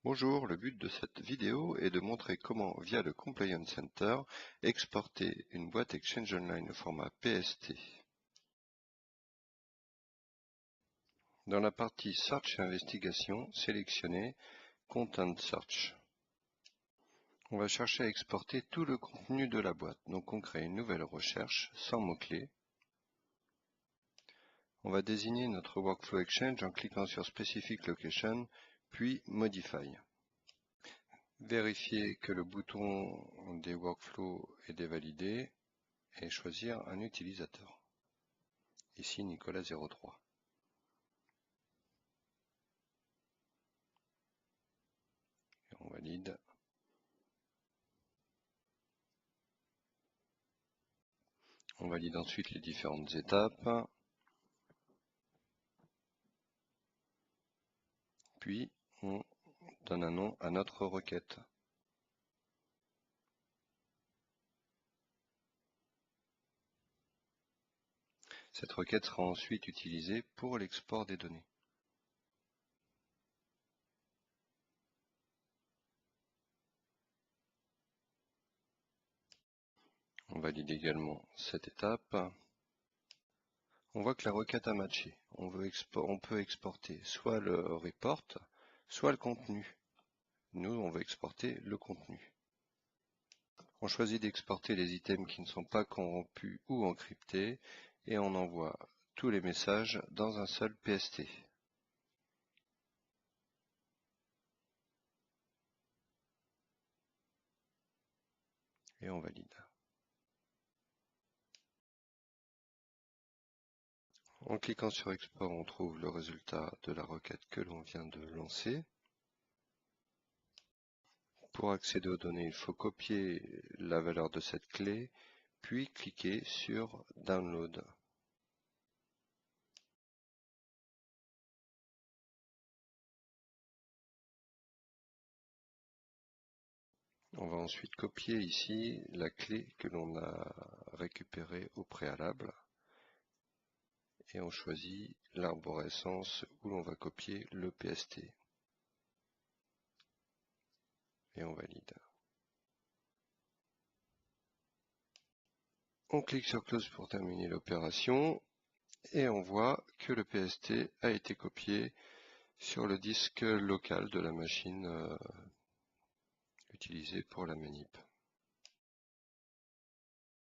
Bonjour, le but de cette vidéo est de montrer comment, via le Compliance Center, exporter une boîte Exchange Online au format PST. Dans la partie Search et Investigation, sélectionnez Content Search. On va chercher à exporter tout le contenu de la boîte. Donc on crée une nouvelle recherche sans mots-clés. On va désigner notre Workflow Exchange en cliquant sur Specific Location, puis Modify. Vérifier que le bouton des workflows est dévalidé et choisir un utilisateur. Ici Nicolas03. Et on valide. On valide ensuite les différentes étapes. Puis on donne un nom à notre requête. Cette requête sera ensuite utilisée pour l'export des données. On valide également cette étape. On voit que la requête a matché. On peut exporter soit le report, soit le contenu. Nous, on veut exporter le contenu. On choisit d'exporter les items qui ne sont pas corrompus ou encryptés et on envoie tous les messages dans un seul PST. Et on valide. En cliquant sur Export, on trouve le résultat de la requête que l'on vient de lancer. Pour accéder aux données, il faut copier la valeur de cette clé, puis cliquer sur Download. On va ensuite copier ici la clé que l'on a récupérée au préalable. Et on choisit l'arborescence où l'on va copier le PST. Et on valide. On clique sur Close pour terminer l'opération et on voit que le PST a été copié sur le disque local de la machine utilisée pour la manip.